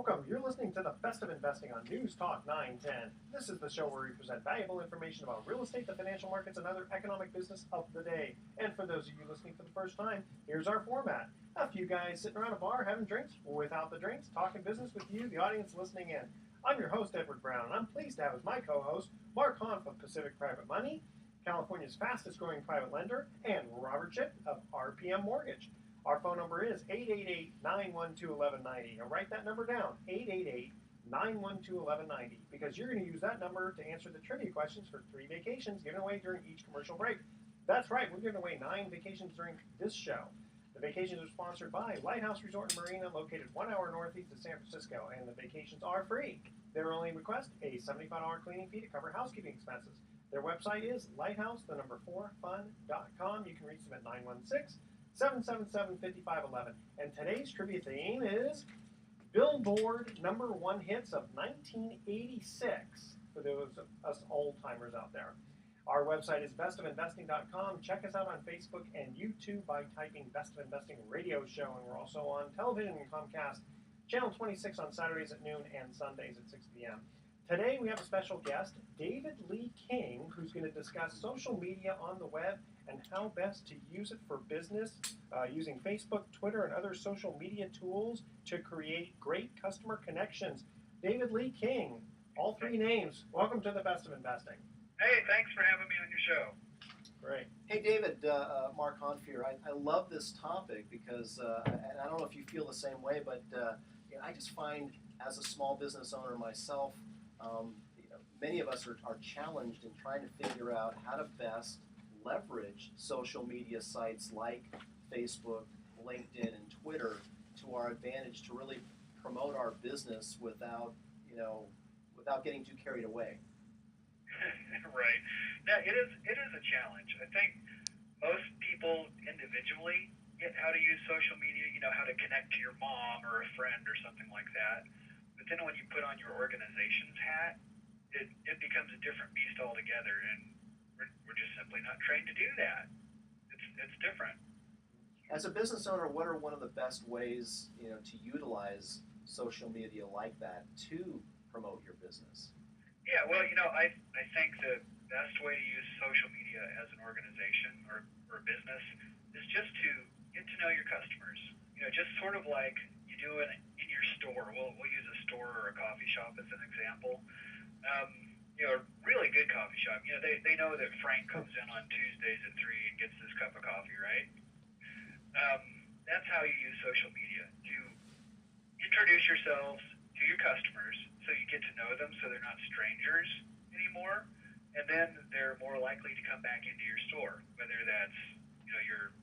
Welcome. You're listening to the Best of Investing on News Talk 910. This is the show where we present valuable information about real estate, the financial markets, and other economic business of the day. And for those of you listening for the first time, here's our format. A few guys sitting around a bar having drinks, without the drinks, talking business with you, the audience listening in. I'm your host, Edward Brown, and I'm pleased to have as my co-host Mark Hanf of Pacific Private Money, California's fastest growing private lender, and Robert Chip of RPM Mortgage. Our phone number is 888-912-1190. Now write that number down, 888-912-1190, because you're going to use that number to answer the trivia questions for 3 vacations given away during each commercial break. That's right, we're giving away 9 vacations during this show. The vacations are sponsored by Lighthouse Resort and Marina, located 1 hour northeast of San Francisco, and the vacations are free. Their only request, a $75 cleaning fee to cover housekeeping expenses. Their website is lighthouse4fun.com. You can reach them at 916-777-5511. And today's trivia theme is Billboard #1 hits of 1986 for those of us old-timers out there. Our website is bestofinvesting.com. Check us out on Facebook and YouTube by typing Best of Investing Radio Show. And we're also on television and Comcast, Channel 26 on Saturdays at noon and Sundays at 6 p.m. Today we have a special guest, David Lee King, who's going to discuss social media on the web and how best to use it for business, using Facebook, Twitter, and other social media tools to create great customer connections. David Lee King, all 3 names. Welcome to the Best of Investing. Hey, thanks for having me on your show. Great. Hey, David, Mark Hanf here. I love this topic because, and I don't know if you feel the same way, but I just find as a small business owner myself, many of us are challenged in trying to figure out how to best leverage social media sites like Facebook, LinkedIn, and Twitter to our advantage to really promote our business without getting too carried away. Right. Yeah, it is a challenge. I think most people individually get how to use social media, how to connect to your mom or a friend or something like that. But then when you put on your organization's hat, it becomes a different beast altogether, and we're just simply not trained to do that. It's different. As a business owner, what are one of the best ways to utilize social media like that to promote your business? Yeah, well, I think the best way to use social media as an organization or a business is just to get to know your customers. Just sort of like you do in your store. We'll use a store or a coffee shop as an example. A really good coffee shop, they know that Frank comes in on Tuesdays at 3 and gets this cup of coffee, right? That's how you use social media, to introduce yourselves to your customers so you get to know them so they're not strangers anymore, and then they're more likely to come back into your store, whether that's your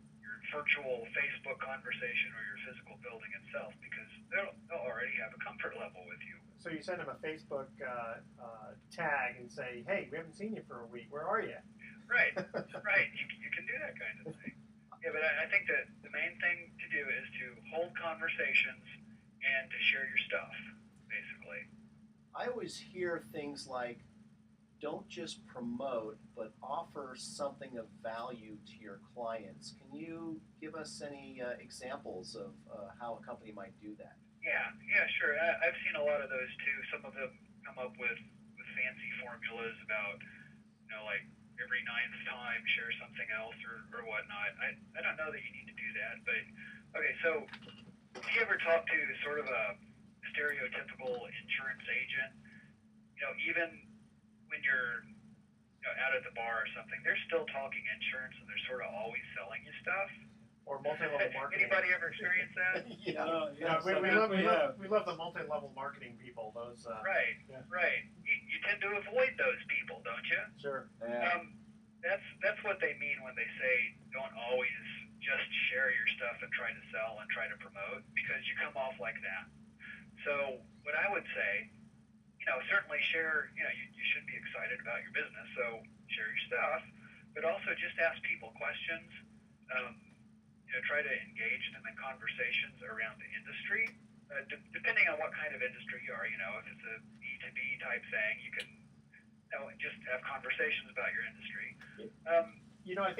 virtual Facebook conversation or your physical building itself, because they'll already have a comfort level with you. So you send them a Facebook tag and say, hey, we haven't seen you for a week. Where are you? Right, right. You can do that kind of thing. Yeah, but I think that the main thing to do is to hold conversations and to share your stuff, basically. I always hear things like, don't just promote, but offer something of value to your clients. Can you give us any examples of how a company might do that? Yeah, sure. I've seen a lot of those too. Some of them come up with fancy formulas about, like every 9th time share something else or whatnot. I don't know that you need to do that, but okay. So, if you ever talk to sort of a stereotypical insurance agent, even when you're out at the bar or something, they're still talking insurance and they're sort of always selling you stuff. Or multi-level marketing. Anybody ever experience that? We love the multi-level marketing people. Those. Right. You tend to avoid those people, don't you? Sure. Yeah. That's what they mean when they say don't always just share your stuff and try to sell and try to promote, because you come off like that. So what I would say, certainly share. You should be excited about your business, so share your stuff, but also just ask people questions. Try to engage them in conversations around the industry, depending on what kind of industry you are. If it's a B2B type thing, you can just have conversations about your industry. I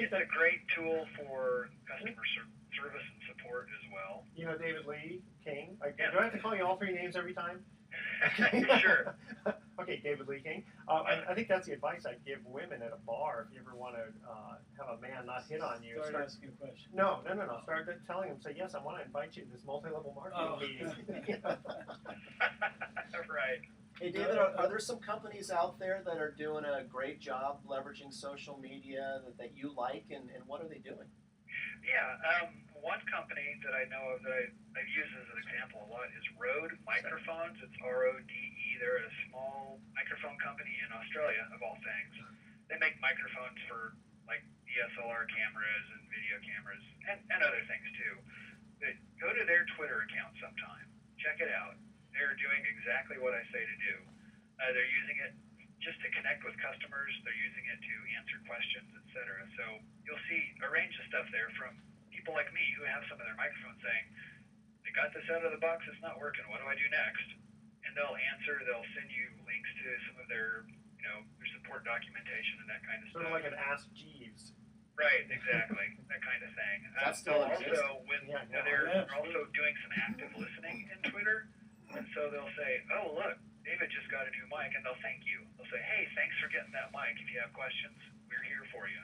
think it's a great tool for customer service and support as well. David Lee King, Okay, do I have to call you all three names every time? Sure. Okay, David Lee King. I think that's the advice I'd give women at a bar if you ever want to have a man not hit on you. Start asking a question. No. Start telling him, say, yes, I want to invite you to this multi-level marketing meeting. Right. Hey, David, are there some companies out there that are doing a great job leveraging social media that you like, and what are they doing? Yeah, one company that I know of that I've used as an example a lot is Rode Microphones. It's RODE. They're a small microphone company in Australia, of all things. They make microphones for like DSLR cameras and video cameras and other things too. But go to their Twitter account sometime. Check it out. They're doing exactly what I say to do. They're using it just to connect with customers. They're using it to answer questions, etc. So you'll see a range of stuff there from people like me who have some of their microphones saying, "I got this out of the box. It's not working. What do I do next?" And they'll answer. They'll send you links to some of their, their support documentation and that kind of Sort stuff. of like an Ask Jeeves. Right, exactly, that kind of thing. That still exists. Also, when they're also doing some active listening in Twitter, and so they'll say, "Oh, look, David just got a new mic," and they'll thank you. They'll say, "Hey, thanks for getting that mic. If you have questions, we're here for you."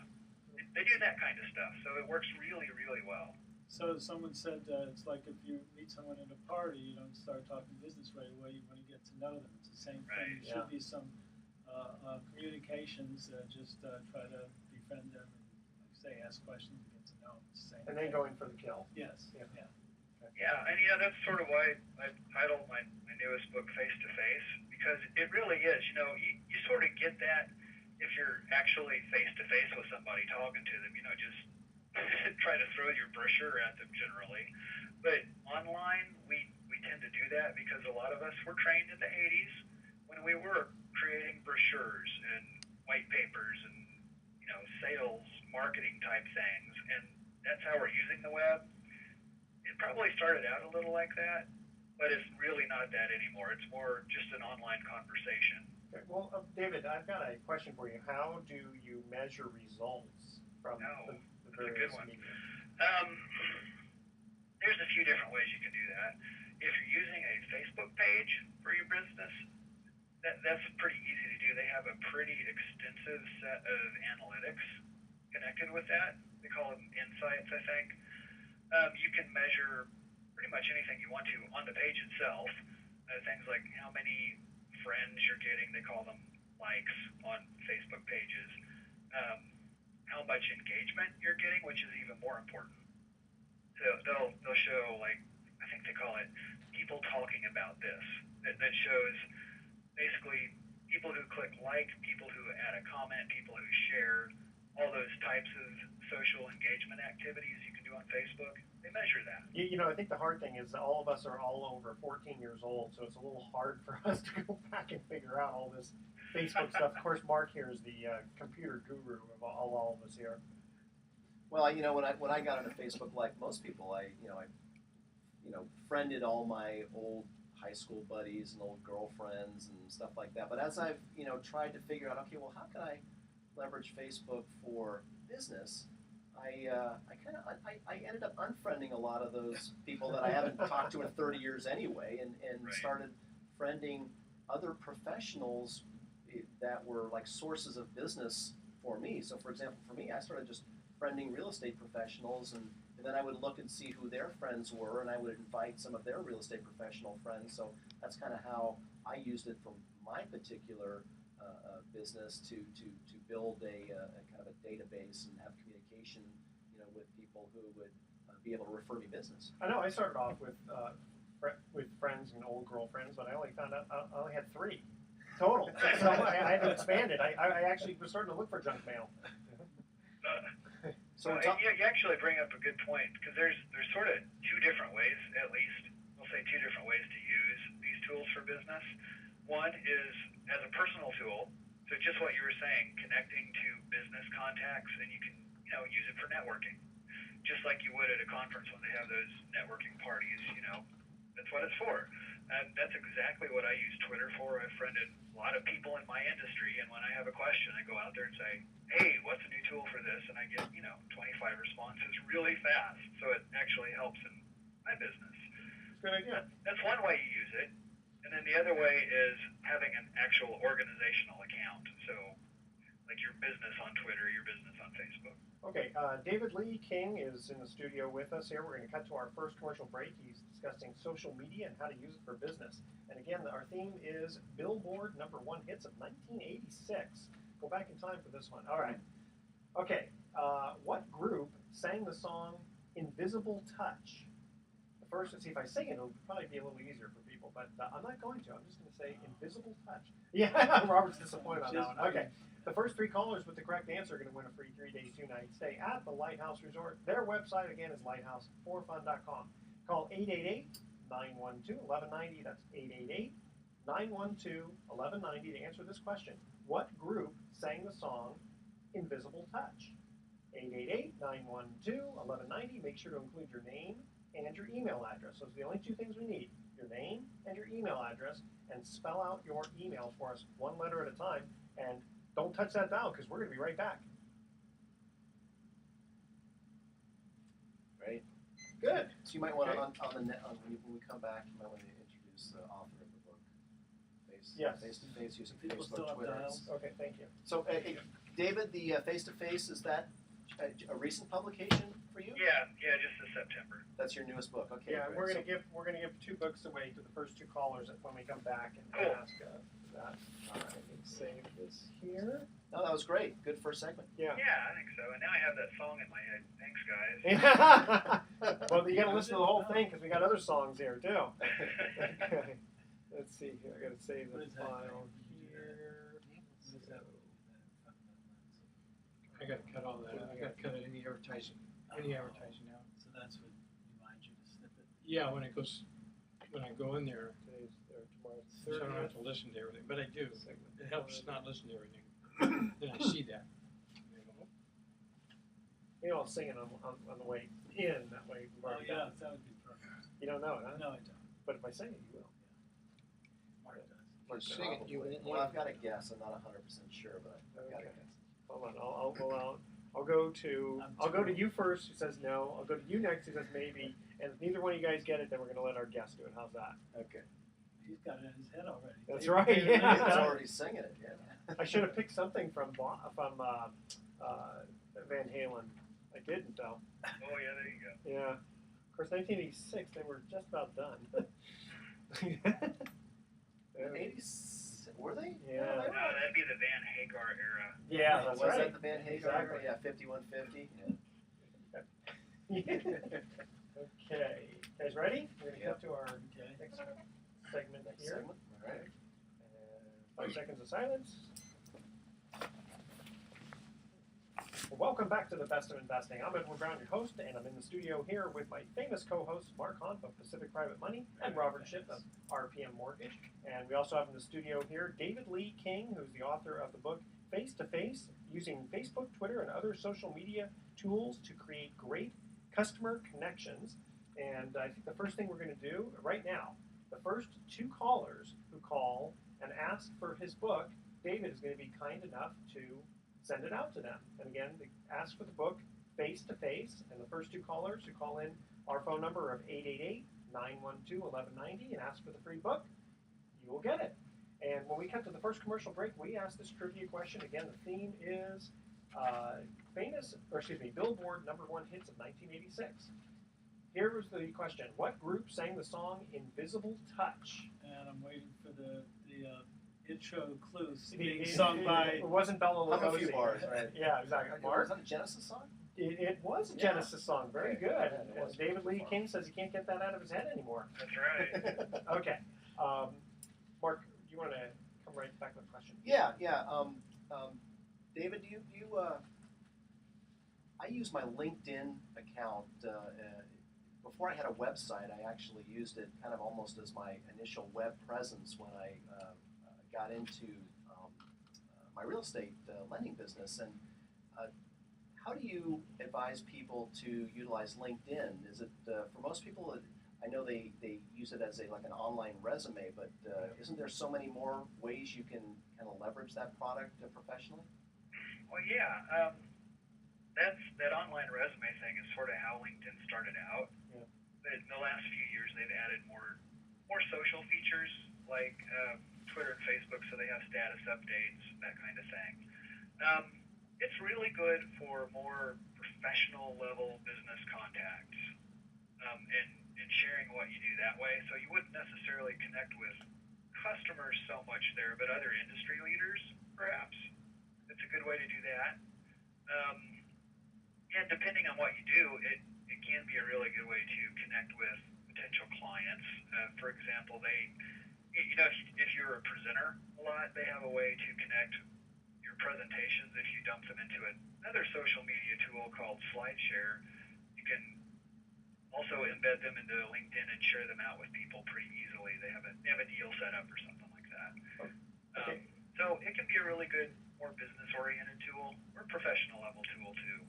They do that kind of stuff, so it works really, really well. So someone said it's like if you meet someone at a party, you don't start talking business right away. You want to get to know them. It's the same thing. Right. There should be some communications. Just try to befriend them and, like say, ask questions and get to know them. It's the same And then thing. go in for the kill. Yes. Yeah. Yeah, and that's sort of why I titled my newest book Face to Face, because it really is. You sort of get that if you're actually face to face with somebody talking to them. Just try to throw your brochure at them generally. But online, we tend to do that because a lot of us were trained in the 80s when we were creating brochures and white papers and sales marketing type things, and that's how we're using the web. It probably started out a little like that, but it's really not that anymore. It's more just an online conversation. Okay. Well, David, I've got a question for you. How do you measure results from the That's a various good one. media? There's a few different ways you can do that. If you're using a Facebook page for your business, that's pretty easy to do. They have a pretty extensive set of analytics connected with that. They call them insights, I think. You can measure pretty much anything you want to on the page itself. Things like how many friends you're getting, they call them likes on Facebook pages. How much engagement you're getting, which is even more important. So they'll show, like, I think they call it people talking about this. That shows basically people who click like, people who add a comment, people who share, all those types of social engagement activities you can do on Facebook. They measure that. I think the hard thing is that all of us are all over 14 years old, so it's a little hard for us to go back and figure out all this Facebook stuff. Of course, Mark here is the computer guru of all of us here. Well, when I got into Facebook, like most people, I friended all my old high school buddies and old girlfriends and stuff like that. But as I've tried to figure out, okay, well, how can I leverage Facebook for business? I ended up unfriending a lot of those people that I haven't talked to in 30 years anyway, and Right. started friending other professionals that were like sources of business for me. So, for example, for me, I started just friending real estate professionals, and then I would look and see who their friends were, and I would invite some of their real estate professional friends. So that's kind of how I used it for my particular business to build a kind of a database and have communication, with people who would be able to refer me business. I know I started off with friends and old girlfriends, but I only found out I only had 3 total. So I had to expand it. I actually was starting to look for junk mail. So you actually bring up a good point, because there's sort of 2 different ways, at least, we'll say 2 different ways to use these tools for business. One is as a personal tool, so just what you were saying, connecting to business contacts, and you can use it for networking, just like you would at a conference when they have those networking parties. That's what it's for. That's exactly what I use Twitter for. I've friended a lot of people in my industry, and when I have a question, I go out there and say, "Hey, what's a new tool for this?" And I get 25 responses really fast. So it actually helps in my business. Good idea. That's one way you use it. And then the other way is having an actual organizational account. So, like your business on Twitter, your business on Facebook. Okay, David Lee King is in the studio with us here. We're going to cut to our first commercial break. He's discussing social media and how to use it for business. And again, our theme is Billboard #1 hits of 1986. Go back in time for this one. All right. Okay, what group sang the song Invisible Touch? The first, let's see, if I sing it, it'll probably be a little easier for people, but I'm not going to. I'm just going to say Invisible Touch. Yeah, Robert's disappointed on that one. Okay. The first 3 callers with the correct answer are going to win a free 3-day, 2-night stay at the Lighthouse Resort. Their website, again, is lighthouseforfun.com. Call 888-912-1190. That's 888-912-1190 to answer this question. What group sang the song Invisible Touch? 888-912-1190. Make sure to include your name and your email address. Those are the only 2 things we need. Your name and your email address, and spell out your email for us 1 letter at a time. And don't touch that dial because we're going to be right back. Right. Good. So you might want to, Okay. when we come back, you might want to introduce the author of the book. Yes. Face-to-face using People still Facebook, have Twitter. dials? Okay, thank you. So, David, the face-to-face, is that a recent publication for you? Yeah, just this September. That's your newest book. Okay. Yeah, great. we're So- going to give 2 books away to the first 2 callers when we come back and Cool. ask for that. All right, let's save this here. No, that was great. Good first segment. Yeah. Yeah, I think so. And now I have that song in my head. Thanks, guys. Well, you got to listen to the whole thing because we got other songs here too. Okay. Let's see here. I got to save What the is that? file here. What is that? I gotta cut all that. I gotta cut any advertising out. So that's what reminds you to snip it. Yeah, when I go in there, Today's tomorrow's so I don't 30th. have to listen to everything, but I do. Segment It helps 1. not listen to everything. Then I see that. Maybe I'll sing it on the way in. That way we've Oh, already yeah, done it. that would be perfect. You don't know it, huh? No, I don't. But if I sing it, you will. Mark does. Mark You sing it, you probably. won't Well, want I've got a guess. I'm not 100% sure, but I've got a Okay. guess. Hold on. I'll go out. I'll go to you first. Who says no? I'll go to you next. Who says maybe? And if neither one of you guys get it, then we're going to let our guest do it. How's that? Okay. He's got it in his head already. That's David- right, David yeah. Lee's He's got it. already singing it. Yeah. I should have picked something from Van Halen. I didn't though. Oh, yeah, there you go. Yeah. Of course, 1986. They were just about done. 80s, were they? Yeah. No, No, they were. that'd be the Van Hagar era. Yeah, that's Was right. that the Van Hagar? Exactly. Yeah, 5150. Yeah. Okay. Guys, ready? We're gonna cut to our Okay. next segment Next here. segment. All right. 5 seconds of silence. Well, welcome back to the Best of Investing. I'm Edward Brown, your host, and I'm in the studio here with my famous co-hosts, Mark Hunt of Pacific Private Money and Robert Schiff of RPM Mortgage. And we also have in the studio here David Lee King, who's the author of the book Face to Face, using Facebook, Twitter, and other social media tools to create great customer connections. And I think the first thing we're going to do right now, the first 2 callers who call and ask for his book, David is going to be kind enough to send it out to them. And again, ask for the book Face to Face. And the first 2 callers who call in our phone number of 888-912-1190 and ask for the free book, you will get it. And when we cut to the first commercial break, we ask this trivia question. Again, the theme is Billboard #1 hits of 1986. Here was the question: what group sang the song "Invisible Touch"? And I'm waiting for the intro clues It- being it- sung it- by. It wasn't Bella Hum a few Lugosi. bars, right? Yeah, exactly. Was Mark, that a Genesis song? it was a Yeah. Genesis song. Very Okay. good. Yeah, it And was David Lee fun. King says he can't get that out of his head anymore. That's right. Okay. Mark, do you want to come right back with the question? Yeah. David, do you I use my LinkedIn account. Before I had a website, I actually used it kind of almost as my initial web presence when I got into my real estate lending business. And how do you advise people to utilize LinkedIn? Is it for most people? I know they use it as like an online resume, but isn't there so many more ways you can kind of leverage that product professionally? Well, yeah. That online resume thing is sort of how LinkedIn started out. Yeah. but in the last few years they've added more social features like Twitter and Facebook, so they have status updates, that kind of thing. It's really good for more professional level business contacts, and sharing what you do that way. So you wouldn't necessarily connect with customers so much there, but other industry leaders, perhaps. It's a good way to do that. And depending on what you do, it can be a really good way to connect with potential clients. For example, if you're a presenter a lot, they have a way to connect your presentations. If you dump them into another social media tool called SlideShare, you can also embed them into LinkedIn and share them out with people pretty easily. They have a deal set up or something like that. Okay. So it can be a really good, more business-oriented tool or professional level tool too.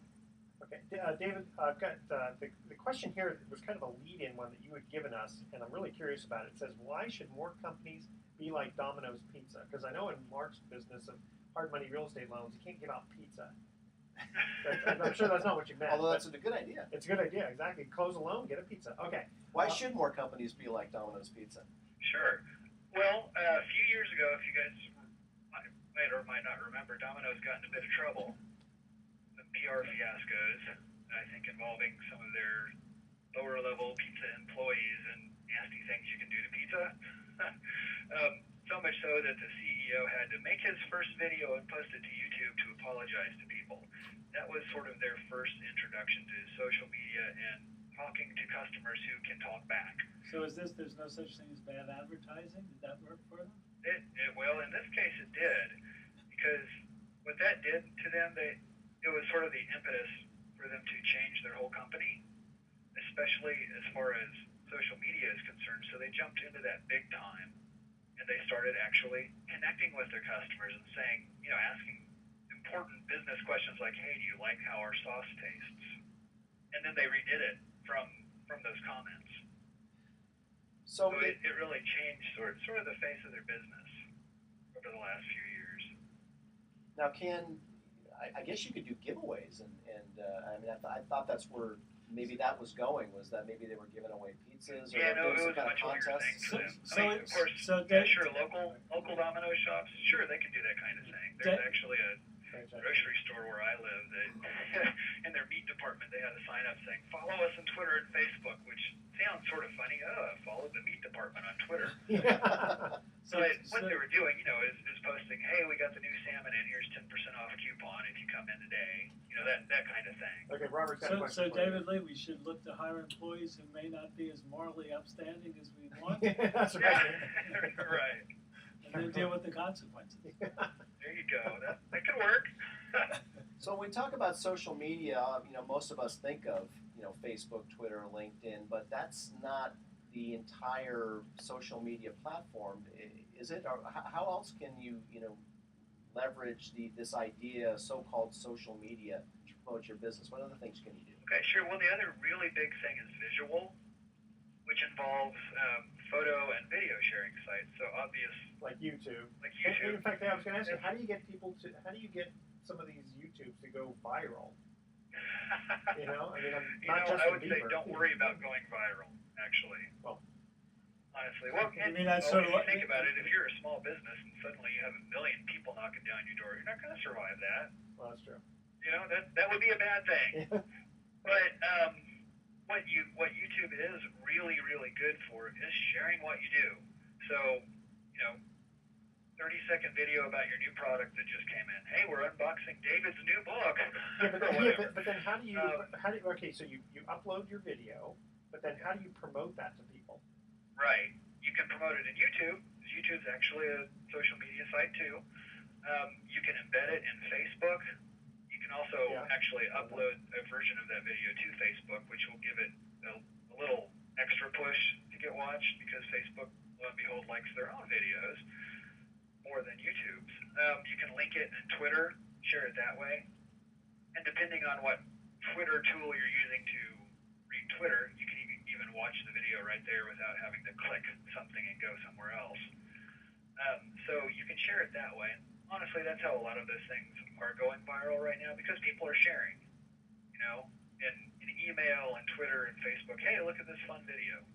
Okay, David, I've got the question here was kind of a lead-in one that you had given us, and I'm really curious about it. It says, why should more companies be like Domino's Pizza? Because I know in Mark's business of hard money real estate loans, you can't give out pizza. I'm sure that's not what you meant. Although that's a good idea. It's a good idea, exactly. Close a loan, get a pizza. Okay. Why should more companies be like Domino's Pizza? Sure. Well, a few years ago, if you guys might or might not remember, Domino's got in a bit of trouble. Some PR fiascos, I think, involving some of their lower-level pizza employees and nasty things you can do to pizza. So much so that the CEO had to make his first video and post it to YouTube to apologize to people. That was sort of their first introduction to social media and talking to customers who can talk back. So there's no such thing as bad advertising? Did that work for them? Well, in this case it did, because what that did to them, it was sort of the impetus for them to change their whole company, especially as far as social media is concerned. So they jumped into that big time, and they started actually connecting with their customers and saying, asking important business questions like, hey, do you like how our sauce tastes? And then they redid it from those comments. So it really changed sort of the face of their business over the last few years. Now, I guess you could do giveaways, and I mean, I thought that's where maybe that was going, was that maybe they were giving away pizzas or Yeah, no, doing it some was a kind of much bigger contest. thing for them. So I mean, of course, Dave, sure, local Domino's shops, sure, they can do that kind of thing. There's actually a grocery store where I live that in their meat department they had a sign up saying, follow us on Twitter and Facebook, which sounds sort of funny. Follow the meat department on Twitter. But what they were doing, is posting, hey, we got the new salmon in, here's 10% off coupon if you come in today. That kind of thing. Okay, Robert's got a question. So for you. David Lee, we should look to hire employees who may not be as morally upstanding as we want, That's Yeah, right. right. and then deal with the consequences. There you go. That could work. So when we talk about social media, most of us think of, Facebook, Twitter, LinkedIn, but that's not the entire social media platform, is it? Or how else can you, leverage this idea, so-called social media, to promote your business? What other things can you do? Okay, sure. Well, the other really big thing is visual, which involves photo and video sharing sites. So obvious, Like YouTube. like And YouTube. in fact, I was going to ask you, how do you get some of these YouTubes to go viral? I mean, not I would Justin say Bieber. don't worry about going viral, actually. Well, honestly. Well, I and mean, that's if sort of you like- think about it, if you're a small business and suddenly you have 1 million people knocking down your door, you're not going to survive that. well, that's true. That would be a bad thing. But what YouTube is really, really good for is sharing what you do. So, 30-second video about your new product that just came in. Hey, we're unboxing David's new book. But then how do you, okay, so you upload your video, but then how do you promote that to people? Right. You can promote it in YouTube. YouTube's actually a social media site too. You can embed it in Facebook. You can also actually upload a version of that video to Facebook, which will give it a little extra push to get watched, because Facebook, lo and behold, likes their own videos more than YouTube's. You can link it in Twitter, share it that way. And depending on what Twitter tool you're using to read Twitter, you can even watch the video right there without having to click something and go somewhere else. So you can share it that way. Honestly, that's how a lot of those things are going viral right now, because people are sharing. And email and Twitter and Facebook, hey, look at this fun video.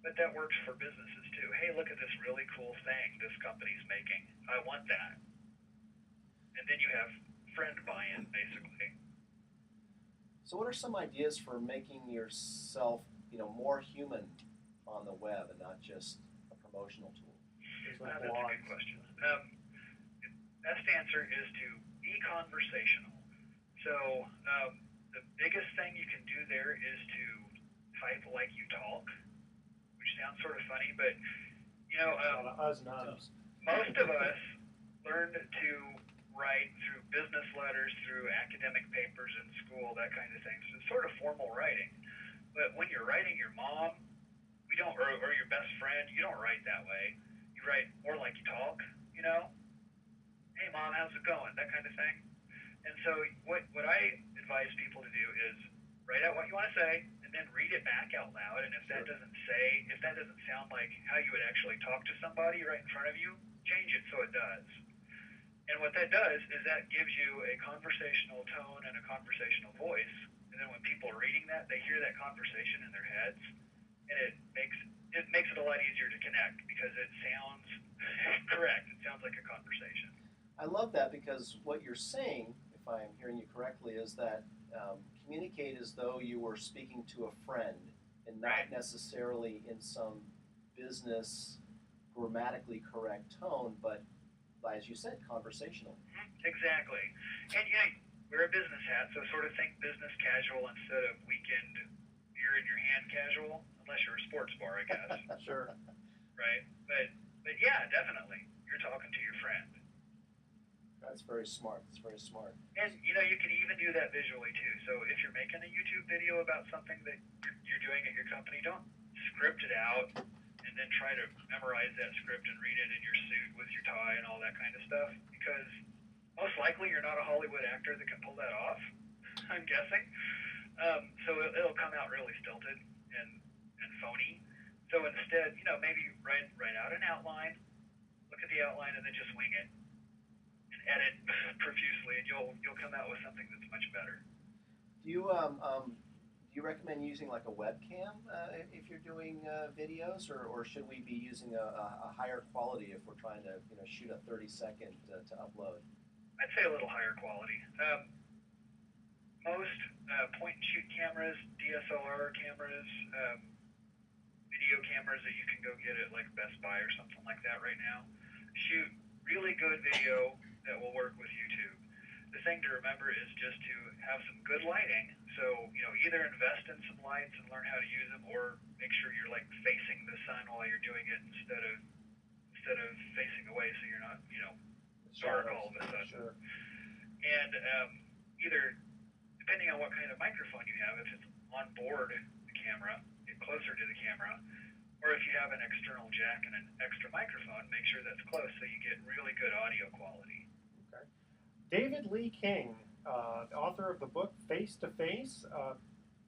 But that works for businesses too. Hey, look at this really cool thing this company's making. I want that. And then you have friend buy-in, basically. So, what are some ideas for making yourself, more human on the web and not just a promotional tool? That's a good question. Best answer is to be conversational. So the biggest thing you can do there is to type like you talk, which sounds sort of funny, but Us nuts. most of us learned to write through business letters, through academic papers in school, that kind of thing. So it's sort of formal writing. But when you're writing your mom, or your best friend, you don't write that way. You write more like you talk, Hey mom, how's it going? That kind of thing. And so what I advise people to do is write out what you want to say and then read it back out loud. And if that doesn't sound like how you would actually talk to somebody right in front of you, change it so it does. And what that does is that gives you a conversational tone and a conversational voice. And then when people are reading that, they hear that conversation in their heads, and it makes it a lot easier to connect because it sounds correct. It sounds like a conversation. I love that because what you're saying, if I'm hearing you correctly, is that communicate as though you were speaking to a friend and not necessarily in some business grammatically correct tone, but as you said, conversational. Exactly. And wear a business hat, so sort of think business casual instead of weekend beer in your hand casual, unless you're a sports bar, I guess. Sure. Right? But yeah, definitely. You're talking to your friend. That's very smart. That's very smart. And you can even do that visually too. So if you're making a YouTube video about something that you're doing at your company, don't script it out and then try to memorize that script and read it in your suit with your tie and all that kind of stuff, because most likely you're not a Hollywood actor that can pull that off, I'm guessing. So it'll come out really stilted and phony. So instead, maybe write out an outline, look at the outline, and then just wing it and edit profusely, and you'll come out with something that's much better. Do you recommend using like a webcam if you're doing videos, or should we be using a higher quality if we're trying to shoot a 30-second to upload? I'd say a little higher quality. Most point-and-shoot cameras, DSLR cameras, video cameras that you can go get at like Best Buy or something like that right now, shoot really good video that will work with YouTube. The thing to remember is just to have some good lighting. So, either invest in some lights and learn how to use them, or make sure you're like facing the sun while you're doing it instead of facing away, so you're not, dark all of a sudden. Sure. And either, depending on what kind of microphone you have, if it's on board the camera, get closer to the camera, or if you have an external jack and an extra microphone, make sure that's close so you get really good audio quality. Okay. David Lee King, the author of the book Face to Face.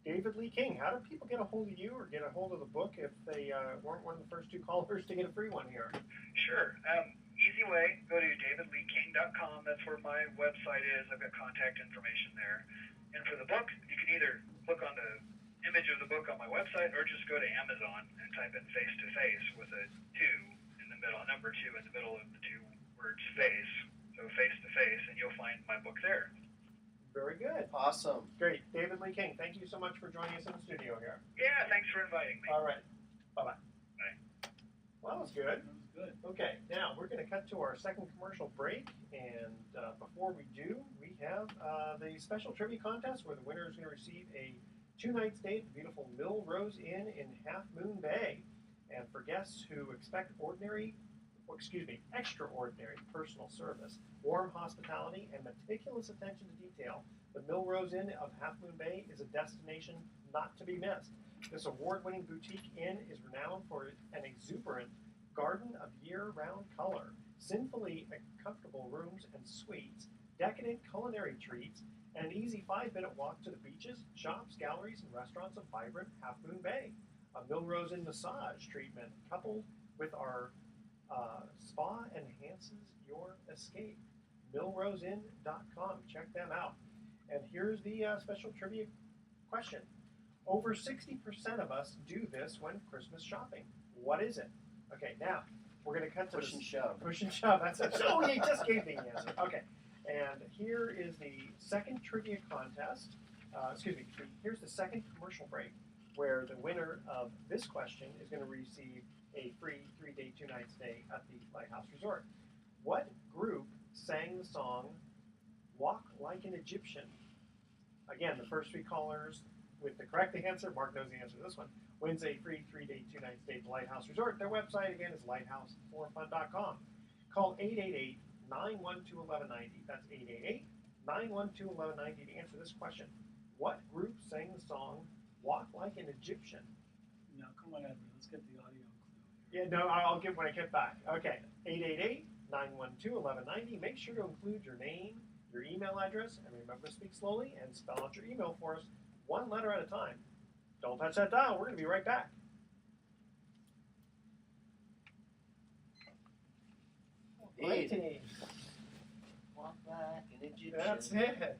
David Lee King, how do people get a hold of you or get a hold of the book if they weren't one of the first two callers to get a free one here? Sure. Easy way, go to davidleeking.com. That's where my website is. I've got contact information there. And for the book, you can either click on the image of the book on my website or just go to Amazon and type in Face to Face with a 2 in the middle, number 2 in the middle of the two words face. So Face to Face, and you'll find my book there. Very good. Awesome. Great. David Lee King, thank you so much for joining us in the studio here. Yeah, thanks for inviting me. All right. Bye-bye. Bye. Well, that was good. That was good. Okay, now we're going to cut to our second commercial break, and before we do, we have the special trivia contest where the winner is going to receive a 2-night stay at the beautiful Millrose Inn in Half Moon Bay. And for guests who expect extraordinary personal service, warm hospitality, and meticulous attention to detail, the Millrose Inn of Half Moon Bay is a destination not to be missed. This award-winning boutique inn is renowned for an exuberant garden of year-round color, sinfully comfortable rooms and suites, decadent culinary treats, and an easy 5-minute walk to the beaches, shops, galleries, and restaurants of vibrant Half Moon Bay. A Millrose Inn massage treatment coupled with our spa enhances your escape. MillroseInn.com. Check them out. And here's the special trivia question. Over 60% of us do this when Christmas shopping. What is it? Okay, now we're going to cut to Push and shove. Push and shove. That's it. Oh, you just gave me the answer. Okay, and here is the second trivia contest. Here's the second commercial break, where the winner of this question is going to receive a free 3-day, 2-night stay at the Lighthouse Resort. What group sang the song "Walk Like an Egyptian"? Again, the first 3 callers with the correct answer, Mark knows the answer to this one, wins a free 3-day, 2-night stay at the Lighthouse Resort. Their website, again, is lighthouseforfun.com. Call 888-912-1190. That's 888-912-1190 to answer this question. What group sang the song "Walk Like an Egyptian"? Now, come on, Edward, let's get the audio clue. Yeah, no, I'll get when I get back. Okay, 888-912-1190. Make sure to include your name, your email address, and remember to speak slowly and spell out your email for us, 1 letter at a time. Don't touch that dial. We're going to be right back. Hey. Walk like an Egyptian. That's it.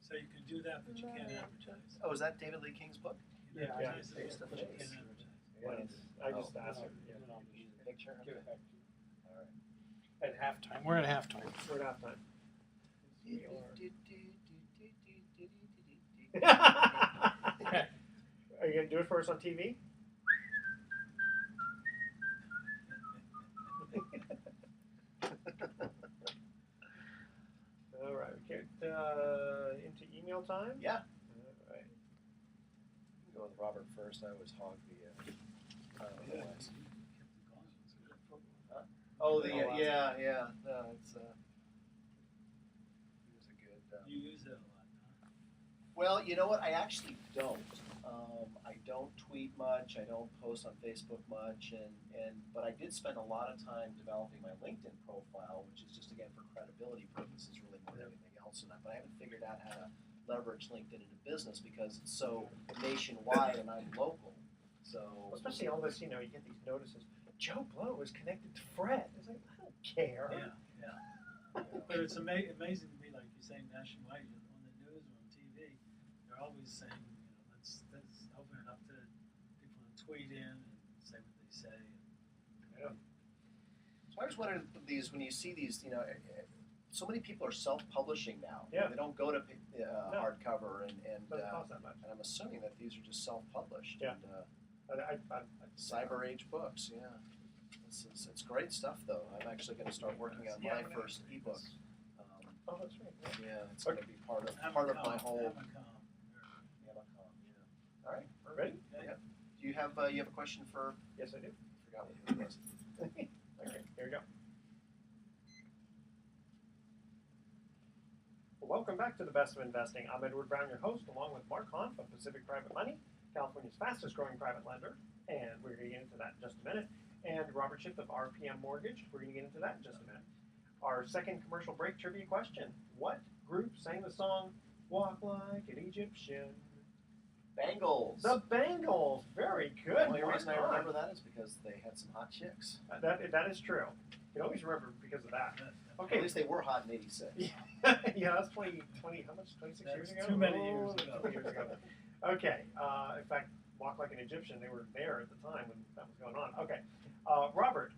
So you can do that, but you can't advertise. Oh, is that David Lee King's book? You can Yeah. advertise it, but you can't advertise. I just asked her. Yeah. Picture? Give it back to you. All right. At halftime. We're at halftime. We're at halftime. Are you going to do it for us on TV? All right, we get into email time. Yeah. All right. Go with Robert first. I always hog the. Otherwise. Oh, the yeah. No, it's he was a good. You use it a lot, huh? Well, you know what? I actually don't. I don't tweet much. I don't post on Facebook much, but I did spend a lot of time developing my LinkedIn profile, which is just again for credibility purposes, really more than anything else. But I haven't figured out how to leverage LinkedIn into business because it's so nationwide and I'm local. So Especially all this, you get these notices. Joe Blow is connected to Fred. It's like, I don't care. Yeah. But it's amazing to me, like you say, nationwide, on the news or on TV, they're always saying, let's open it up to people to tweet in and say what they say. Yeah. I was wondering these when you see these, so many people are self-publishing now. Yeah. They don't go to hardcover and Doesn't cost that much. and I'm assuming that these are just self-published. Yeah. And, I Cyber Age books, yeah. It's great stuff, though. I'm actually going to start working on my first ebook. Oh, that's right. Yeah. Yeah, it's going to be part of my whole. Amacom. Amacom, yeah. All right, Ready? Yeah. Do you have a question for? Yes, I do. I forgot what it was. Okay, here we go. Well, welcome back to the Best of Investing. I'm Edward Brown, your host, along with Mark Hahn of Pacific Private Money, California's fastest growing private lender, and we're going to get into that in just a minute. And Robert Schiff of RPM Mortgage, we're going to get into that in just a minute. Our second commercial break trivia question: what group sang the song "Walk Like an Egyptian"? Bangles. The Bangles. Very The good. only Mark reason I Hahn. remember that is because they had some hot chicks. That is true. You can always remember because of that. Okay. At least they were hot in '86. Yeah, that's 20, how much? 26 years That's ago? too many years that's ago. too many years ago. Okay. In fact, Walk Like an Egyptian, they were there at the time when that was going on. Okay. Robert,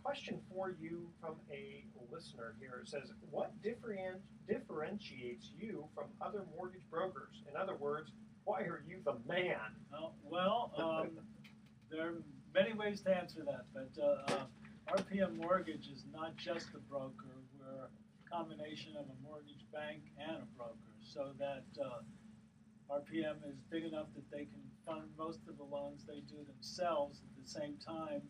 question for you from a listener here. It says, what differentiates you from other mortgage brokers? In other words, why are you the man? There are many ways to answer that, but RPM Mortgage is not just a broker. We're a combination of a mortgage bank and a broker, so that RPM is big enough that they can fund most of the loans they do themselves. At the same time,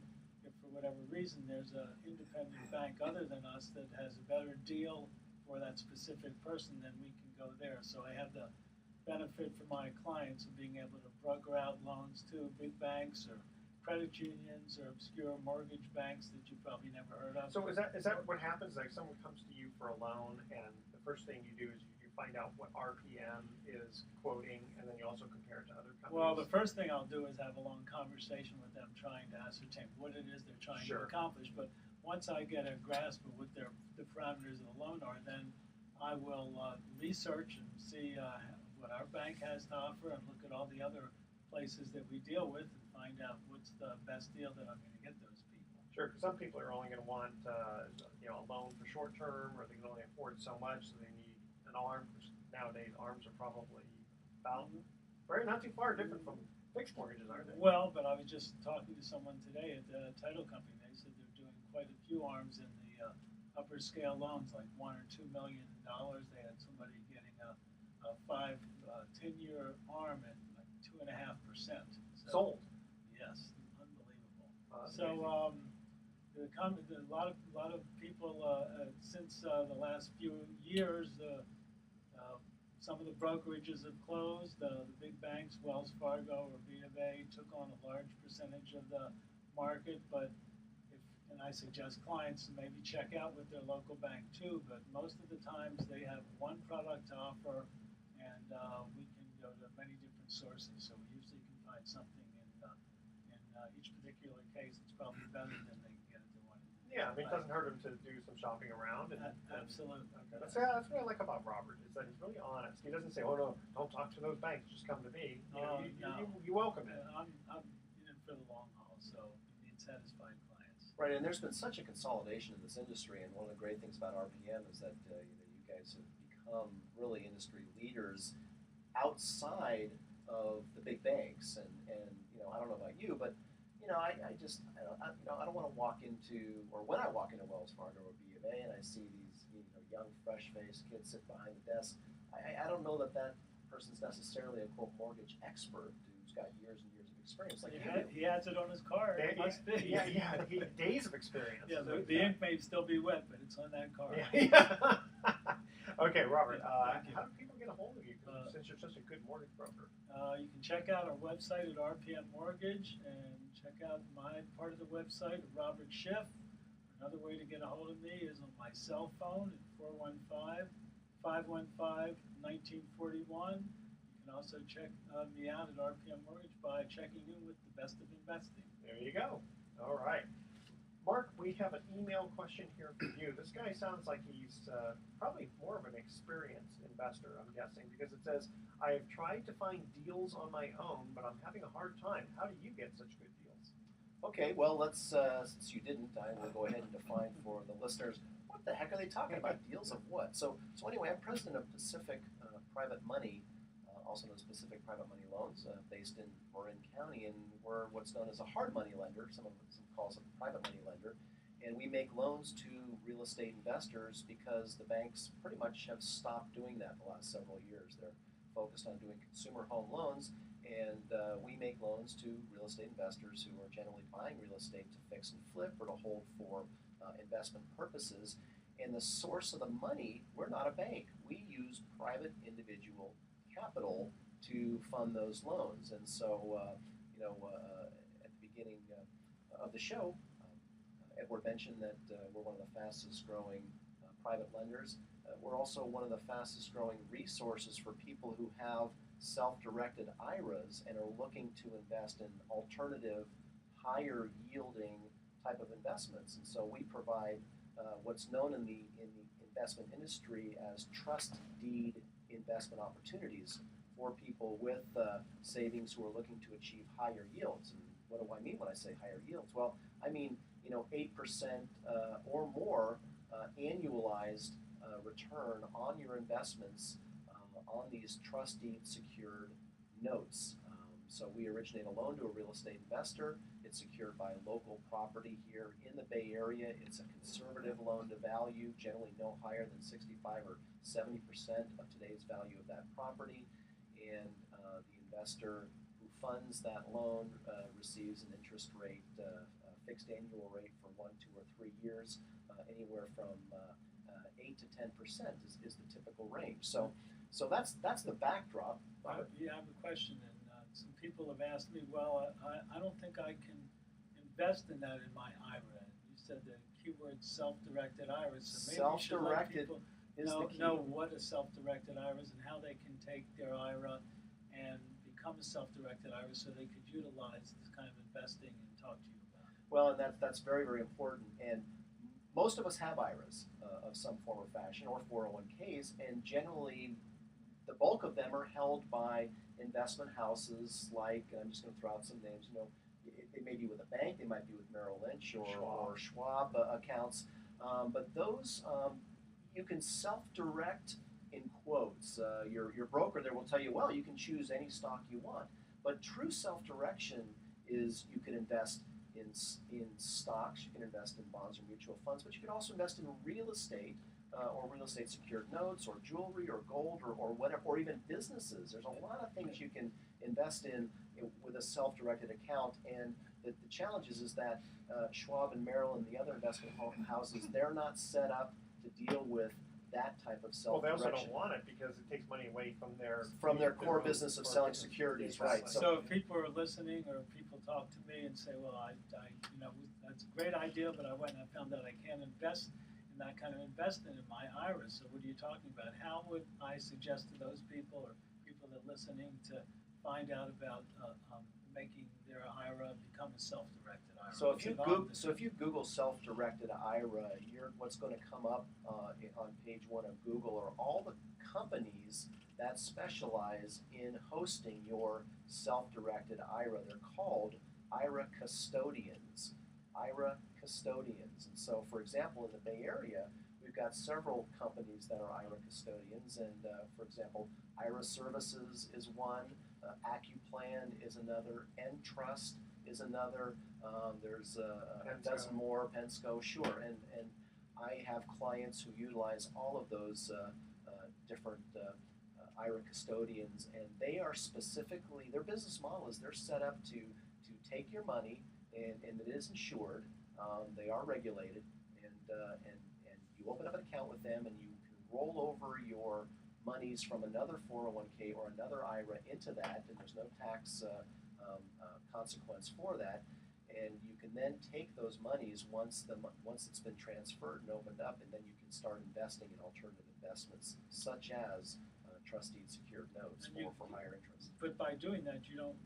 if for whatever reason there's an independent bank other than us that has a better deal for that specific person, then we can go there. So I have the benefit for my clients of being able to broker out loans to big banks or credit unions or obscure mortgage banks that you probably never heard of. So is that what happens? Like someone comes to you for a loan, and the first thing you do is you find out what RPM is quoting, and then you also compare it to other companies? Well, the first thing I'll do is have a long conversation with them, trying to ascertain what it is they're trying Sure. to accomplish. But once I get a grasp of what the parameters of the loan are, then I will research and see what our bank has to offer and look at all the other places that we deal with and find out what's the best deal that I'm going to get those people. Sure, because some people are only going to want a loan for short term, or they can only afford so much, so they need an arm. Nowadays, arms are probably about not too far different from fixed mortgages, aren't they? Well, but I was just talking to someone today at the title company. They said they're doing quite a few arms in the upper scale loans, like $1 or $2 million. They had somebody getting a 10-year arm at like 2.5%. Sold. Yes, unbelievable. Amazing. A lot of people since the last few years, some of the brokerages have closed. The big banks, Wells Fargo or B of A, took on a large percentage of the market. But and I suggest clients to maybe check out with their local bank too. But most of the times they have one product to offer, and we can go to many different sources. So we usually can find something in each particular case. It's probably better than they can get at the one. Yeah, I mean, it doesn't hurt him to do some shopping around. Absolutely. Okay. That's what I like about Robert, is that he's really honest. He doesn't say, "Oh no, don't talk to those banks. Just come to me." You welcome it. I'm in it for the long haul, so you need satisfied clients. Right, and there's been such a consolidation in this industry, and one of the great things about RPM is that you guys have become really industry leaders outside of the big banks. And I don't know about you, but I don't want to walk into, or when I walk into Wells Fargo or B of A and I see these young, fresh-faced kids sit behind the desk, I don't know that person's necessarily a quote mortgage expert who's got years and years of experience. Like He has it on his card. It must be. Yeah, days of experience. Yeah, the ink may still be wet, but it's on that card. Yeah. Okay, Robert. Thank you. How do people get a hold of you since you're such a good mortgage broker? You can check out our website at RPM Mortgage and check out my part of the website at Robert Schiff. Another way to get a hold of me is on my cell phone at 415-515-1941. You can also check me out at RPM Mortgage by checking in with the Best of Investing. There you go. All right. Mark, we have an email question here for you. This guy sounds like he's probably more of an experienced investor, I'm guessing, because it says, "I have tried to find deals on my own, but I'm having a hard time. How do you get such good deals?" Okay, well, let's since you didn't, I will go ahead and define for the listeners what the heck are they talking about? Deals of what? So anyway, I'm president of Pacific Private Money, also known as Pacific Private Money Loans, based in Marin County, and we're what's known as a hard money lender. Some call us a private money lender, and we make loans to real estate investors because the banks pretty much have stopped doing that the last several years. They're focused on doing consumer home loans, and we make loans to real estate investors who are generally buying real estate to fix and flip or to hold for investment purposes. And the source of the money, we're not a bank. We use private individual capital to fund those loans. And so, at the beginning of the show, Edward mentioned that we're one of the fastest growing private lenders. We're also one of the fastest growing resources for people who have self-directed IRAs and are looking to invest in alternative, higher yielding type of investments. And so we provide what's known in the investment industry as trust deed investment opportunities for people with savings who are looking to achieve higher yields. And what do I mean when I say higher yields? Well, I mean 8% or more annualized return on your investments on these trust deed secured notes. So we originate a loan to a real estate investor. It's secured by local property here in the Bay Area. It's a conservative loan to value, generally no higher than 65 or 70% of today's value of that property. And the investor who funds that loan receives an interest rate, fixed annual rate for 1, 2, or 3 years, anywhere from 8 to 10% is the typical range. So that's the backdrop. I have a question, and some people have asked me, well, I don't think I can invest in that in my IRA. You said the keyword self-directed IRA, so maybe you should let people know what a self-directed IRA is and how they can take their IRA and become a self-directed IRA so they could utilize this kind of investing and talk to you about it. Well, and that's very, very important. And most of us have IRAs of some form or fashion, or 401ks, and generally the bulk of them are held by investment houses like, and I'm just going to throw out some names, it may be with a bank, they might be with Merrill Lynch or Schwab accounts, but those you can self-direct in quotes. Your broker there will tell you, well, you can choose any stock you want, but true self-direction is you can invest in stocks, you can invest in bonds or mutual funds, but you can also invest in real estate or real estate secured notes or jewelry or gold or whatever, or even businesses. There's a lot of things you can invest in with a self-directed account, and the challenge is that Schwab and Merrill and the other investment houses, they're not set up to deal with that type of Well, they self-direction. also don't want it because it takes money away from their core business of selling securities, right? Exactly. So if people are listening, or if people talk to me and say, well, I that's a great idea, but I went and I found out I can't invest in that kind of investment in my IRA. So what are you talking about? How would I suggest to those people or people that are listening to find out about making their IRA become a self-directed IRA? So if you Google self-directed IRA, what's going to come up on page 1 of Google are all the companies that specialize in hosting your self-directed IRA. They're called IRA custodians. IRA custodians. And so, for example, in the Bay Area, we've got several companies that are IRA custodians. And for example, IRA Services is one. AccuPlan is another. Entrust is another. There's a dozen more. Pensco, sure. And I have clients who utilize all of those different IRA custodians, and they are specifically, their business model is they're set up to take your money, and it is insured. They are regulated, and you open up an account with them, and you can roll over your monies from another 401k or another IRA into that, and there's no tax consequence for that. And you can then take those monies once it's been transferred and opened up, and then you can start investing in alternative investments such as trustee secured notes for higher interest. But by doing that, you don't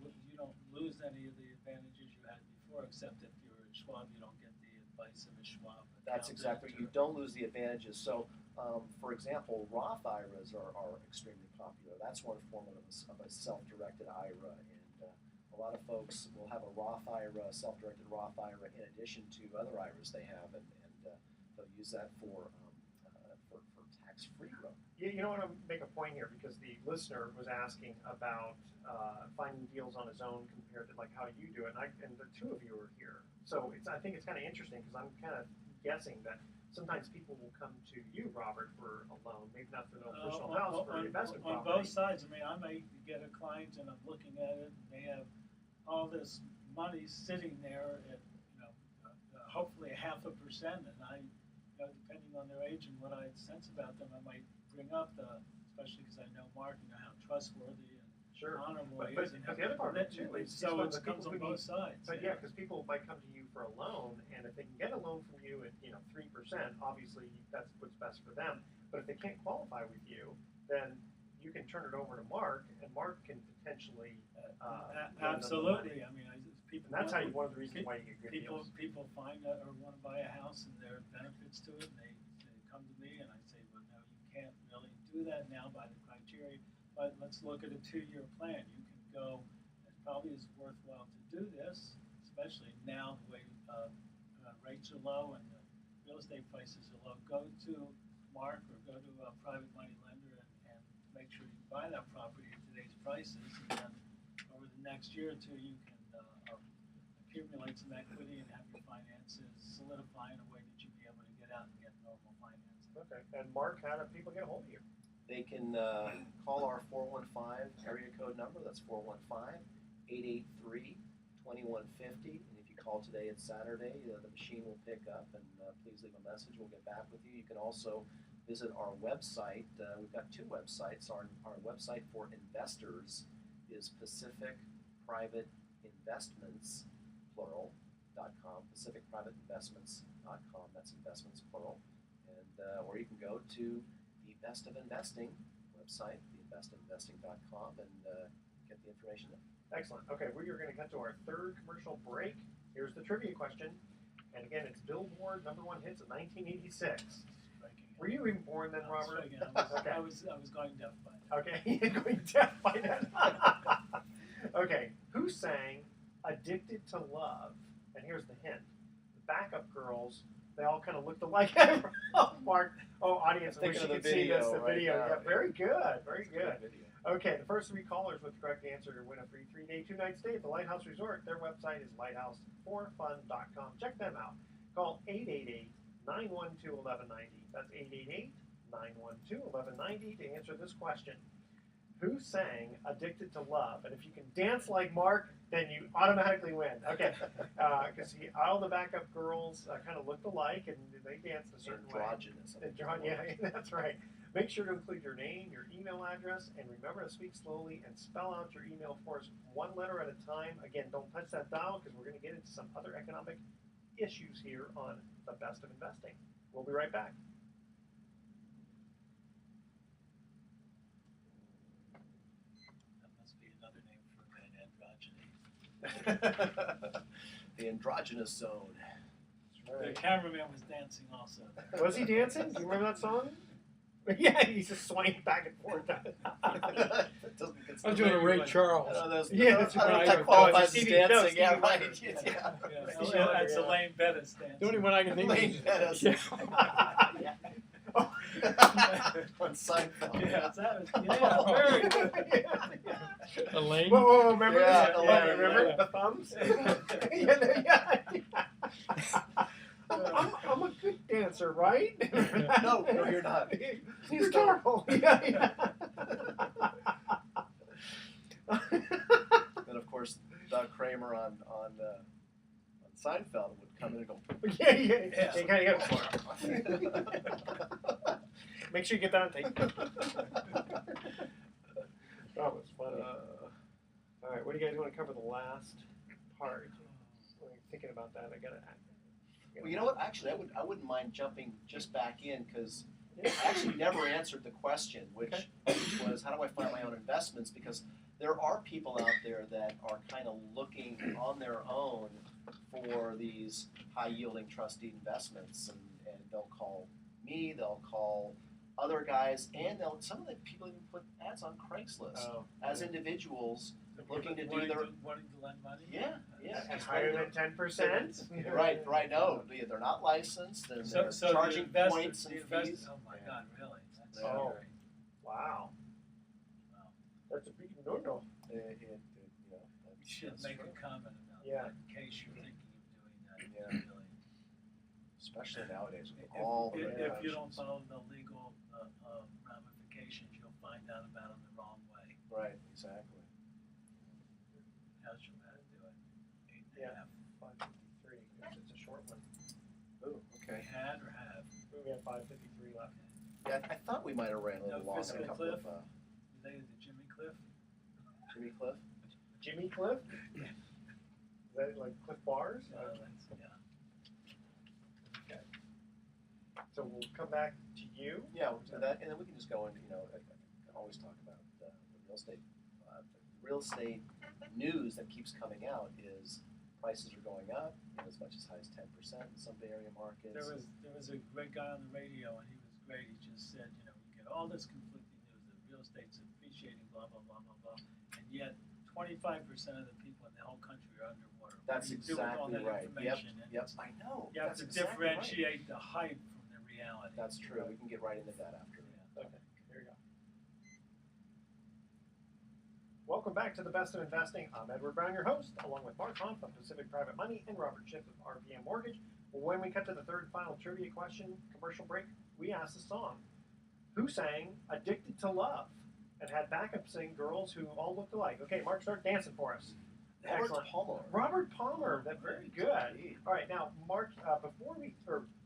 lose any of the advantages you had before, except if you're at Schwab, you don't get the advice of a Schwab. That's exactly. You don't lose the advantages. So, for example, Roth IRAs are extremely popular. That's one form of a self-directed IRA, and a lot of folks will have a Roth IRA, self-directed Roth IRA, in addition to other IRAs they have, and they'll use that for tax-free growth. Yeah, you know what? I want to make a point here because the listener was asking about finding deals on his own compared to like how you do it, and the two of you are here. So I think it's kind of interesting because I'm kind of guessing that sometimes people will come to you, Robert, for a loan, maybe not for their personal house, for investment on property. both sides. I mean, I may get a client and I'm looking at it, and they have all this money sitting there at hopefully 0.5%, and I, depending on their age and what I sense about them, I might bring up especially because I know Mark, how trustworthy and Sure. honorable But he is. the other part of it too is so when it the comes people on who both sides. But yeah, because people might come to you for a loan, and if they can get a loan from you at 3%, obviously that's what's best for them. But if they can't qualify with you, then you can turn it over to Mark, and Mark can potentially Absolutely. I mean, people. And that's one of the reasons why you get good people. deals. People find out or want to buy a house, and there are benefits to it, and they come to me, and I say, well, no, you can't really do that now by the criteria. But let's look at a 2-year plan. You can go. It probably is worthwhile to do this, especially now the way rates are low and the real estate prices are low. Go to Mark or go to a private money lender and make sure you buy that property at today's prices, and then over the next year or two, you can accumulate some equity and have your finances solidify in a way that you'd be able to get out and get normal financing. Okay. And Mark, how do people get a hold of you? They can call our 415 area code number. That's 415-883-2150. And if you call today, it's Saturday, the machine will pick up, and please leave a message. We'll get back with you. You can also visit our website. We've got 2 websites. Our website for investors is Pacific Private Investments, plural.com, PacificPrivateInvestments.com. That's investments, plural. And or you can go to the Best of Investing website, thebestofinvesting.com, and get the information there. Excellent. Okay, we are going to cut to our third commercial break. Here's the trivia question. And again, it's Billboard #1 hits of 1986. Striking Were you even born then, Robert? Again, Okay. I was going deaf by then. Okay, you're going deaf by then. Okay, who sang "Addicted to Love"? And here's the hint: the backup girls, they all kind of looked alike. Oh, Mark. Oh, audience, I wish you Thinking of could the see this. video The right video. now. Yeah, very good. Very good. Video. Okay, the first 3 callers with the correct answer to win a free 3-day, 2-night stay at the Lighthouse Resort. Their website is lighthouse4fun.com. Check them out. Call 888-912-1190. That's 888-912-1190 to answer this question. Who sang "Addicted to Love"? And if you can dance like Mark, then you automatically win. Okay, because all the backup girls kind of looked alike, and they danced a certain way. Androgynous. Yeah, that's right. Make sure to include your name, your email address, and remember to speak slowly and spell out your email for us 1 letter at a time. Again, don't touch that dial because we're going to get into some other economic issues here on the Best of Investing. We'll be right back. That must be another name for an androgyny. The androgynous zone. The cameraman was dancing also. Was he dancing? Do you remember that song? Yeah, he's just swaying back and forth. I'm doing a Ray Charles. Yeah, that's I don't know right. if that qualifies as Stevie- dancing. no, Yeah, Stevie right. Wonder. Yeah. Yeah, that's Elaine Bettis dancing. The only one I can think Elaine of. Bettis. Yeah. On Seinfeld. Yeah, that was, yeah, very good. Elaine? Whoa, remember Yeah, that? yeah, Remember yeah. the thumbs? I'm a good dancer, right? No, you're not. He's terrible. Yeah. And of course, Doug Kramer on Seinfeld would come in and go. Yeah. Yeah. You kind of make sure you get that on tape. That was funny. All right, what do you guys want to cover the last part? I'm thinking about that. I gotta. Well, you know what? Actually, I wouldn't mind jumping just back in because I actually never answered the question, which was how do I find my own investments? Because there are people out there that are kind of looking on their own for these high-yielding trustee investments, and they'll call me, they'll call other guys, and some of the people even put ads on Craigslist as individuals looking to do their wanting to lend money. yeah. And higher than 10%. Right. No, they're not licensed, and they're charging points and fees. Oh my God, really? That's Yeah. Oh. scary. Wow. That's a big no-no. You should make a comment about Yeah. that in case you're thinking of doing that. Yeah. Really. Especially nowadays with If, all the if you regulations. don't follow the legal ramifications, you'll find out about them the wrong way. Right, exactly. How's your man doing? Yeah. 553. It's a short one. Ooh, We okay. had or have? We have 553 left. Yeah, I thought we might have ran a little No long on Fiscal a couple Cliff? of Related to Jimmy Cliff? Jimmy Cliff. Jimmy Cliff? Is that like Cliff Bars? That's, yeah. So we'll come back to you. Yeah, we'll do that, and then we can just go into I can always talk about the real estate. The real estate news that keeps coming out is prices are going up as much as high as 10% in some Bay Area markets. There was a great guy on the radio, and he was great. He just said, we get all this conflicting news that real estate's appreciating, blah, blah, blah, blah, blah, and yet 25% of the people in the whole country are underwater. That's What do you do with all exactly that right. information? And Yep, I know. You have That's to exactly right. differentiate the hype from the reality. That's true. We can get right into that after. Okay, here we go. Welcome back to the Best of Investing. I'm Edward Brown, your host, along with Mark Hunt of Pacific Private Money and Robert Schiff of RPM Mortgage. When we cut to the third and final trivia question, commercial break, we asked the song, who sang "Addicted to Love" and had backup sing girls who all looked alike? Okay, Mark, start dancing for us. Robert Palmer. Robert Palmer, that's very good. All right, now, Mark,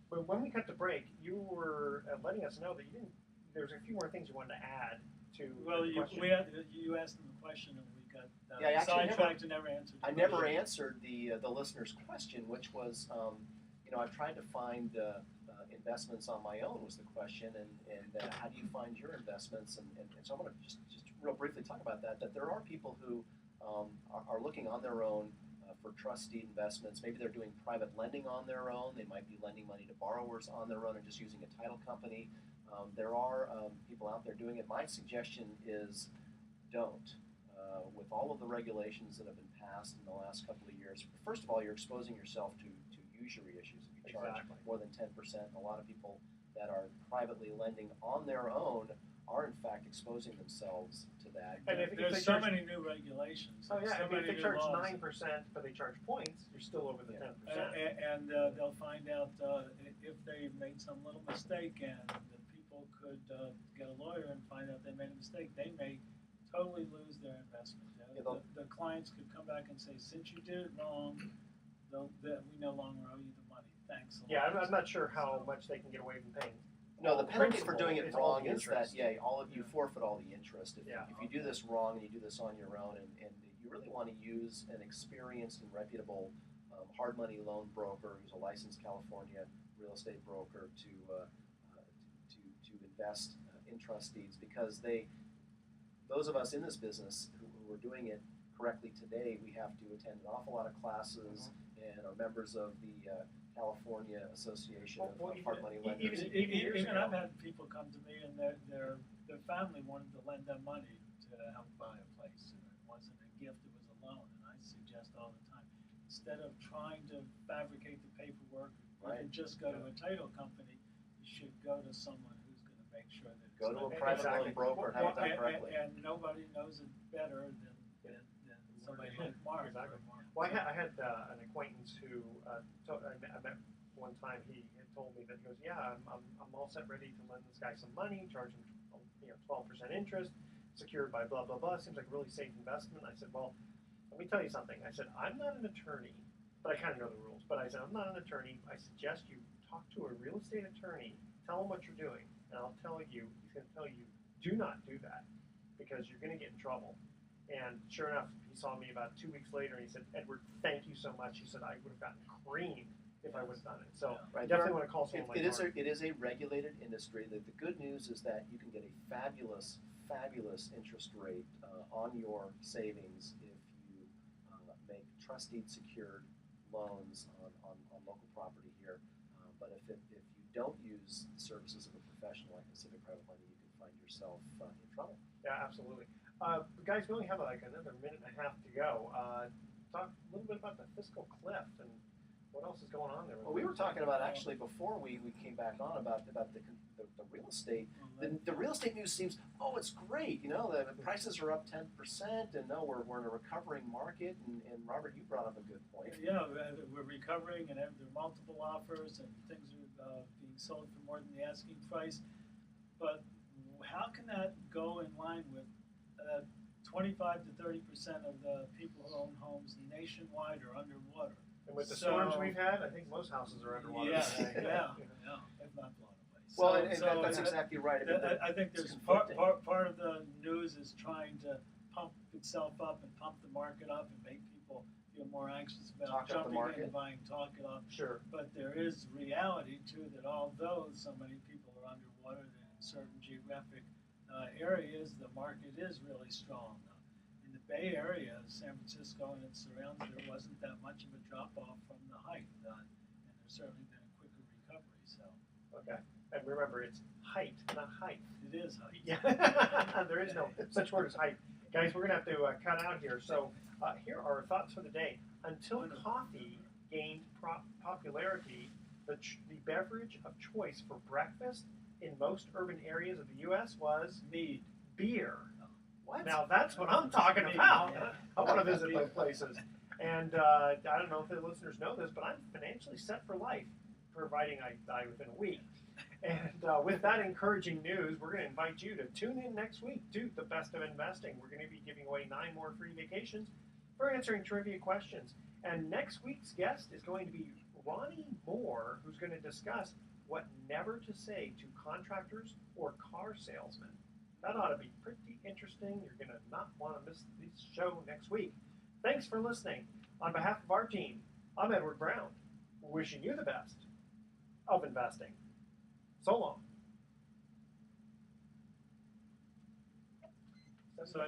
when we cut to break, you were letting us know that there's a few more things you wanted to add to Well, the you question. asked him the question, and we got Yeah, I actually sidetracked and never answered. I never answered the listener's question, which was, I've tried to find investments on my own was the question, and how do you find your investments? And so I want to just real briefly talk about that. That there are people who are looking on their own for trust deed investments. Maybe they're doing private lending on their own. They might be lending money to borrowers on their own and just using a title company. There are people out there doing it. My suggestion is don't. With all of the regulations that have been passed in the last couple of years, first of all, you're exposing yourself to usury issues. If you charge Exactly. more than 10%, a lot of people that are privately lending on their own are in fact exposing themselves to that. And if they There's so charge- many new regulations. Oh yeah, so I mean, if many they new charge laws. 9%, but they charge points, you're still over the 10%. And they'll find out if they made some little mistake, and the people could get a lawyer and find out they made a mistake. They may totally lose their investment. The clients could come back and say, since you did it wrong, we no longer owe you the money. Thanks a lot. Yeah, I'm not sure how much they can get away from paying. No, the penalty for Principal doing it is all wrong the is that, interest. all of you forfeit all the interest. If you do this wrong and you do this on your own, and you really want to use an experienced and reputable hard money loan broker who's a licensed California real estate broker to invest in trust deeds, because those of us in this business who are doing it correctly today, we have to attend an awful lot of classes and are members of the California Association of Hard Money Lenders. Even I've had people come to me and their family wanted to lend them money to help buy a place, and it wasn't a gift, it was a loan. And I suggest all the time, instead of trying to fabricate the paperwork, Right. you just go to a title company. You should go to someone who's going to make sure that Go to a it's private Exactly. loan broker and have it done correctly. and nobody knows it better than somebody like Mark. Exactly. Mark. Well, I had an acquaintance who I met one time. He had told me that he goes, "Yeah, I'm all set, ready to lend this guy some money, charge him 12% interest, secured by blah blah blah. Seems like a really safe investment." I said, "Well, let me tell you something." I said, "I'm not an attorney, but I kind of know the rules. But I said, I'm not an attorney. I suggest you talk to a real estate attorney, tell him what you're doing, and I'll tell you, he's going to tell you, do not do that, because you're going to get in trouble." And sure enough, he saw me about 2 weeks later, and he said, "Edward, thank you so much." He said, "I would have gotten creamed if I would have done it." So Right. definitely want to call someone like It is Mark. a regulated industry. The good news is that you can get a fabulous interest rate on your savings if you make trust deed secured loans on local property here. But if you don't use the services of a professional like Pacific Private Lending, you can find yourself in trouble. Yeah, absolutely. Guys, we only have like another minute and a half to go. Talk a little bit about the fiscal cliff and what else is going on there. Well, we were talking about actually before we came back on about the real estate. The real estate news seems, it's great. The prices are up 10%, and we're in a recovering market. And Robert, you brought up a good point. Yeah, we're recovering, and there are multiple offers, and things are being sold for more than the asking price. But how can that go in line with 25 to 30% of the people who own homes nationwide are underwater? And with the So- storms we've had, I think most houses are underwater. Yeah, today. if not blown away. Well, So that's exactly right. I mean, I think there's it's part conflicting. of the news is trying to pump itself up and pump the market up and make people feel more anxious about Talk up the jumping market. in and buying, talk it up. Sure. But there is reality too that although so many people are underwater in certain geographic areas, the market is really strong. In the Bay Area, San Francisco and its surrounds, there wasn't that much of a drop off from the height, and there's certainly been a quicker recovery. So Okay. And remember, it's height, not height. it is height. Yeah. There is no such word as height. Guys, we're going to have to cut out here. So here are our thoughts for the day. Until coffee gained popularity, the beverage of choice for breakfast in most urban areas of the U.S. was Mead. beer. What? Now that's what I'm talking Mead, about. yeah. I want to visit those places. And I don't know if the listeners know this, but I'm financially set for life, providing I die within a week. And with that encouraging news, we're going to invite you to tune in next week to The Best of Investing. We're going to be giving away 9 more free vacations for answering trivia questions. And next week's guest is going to be Ronnie Moore, who's going to discuss what never to say to contractors or car salesmen. That ought to be pretty interesting. You're going to not want to miss this show next week. Thanks for listening. On behalf of our team, I'm Edward Brown, wishing you the best of investing. So long. So I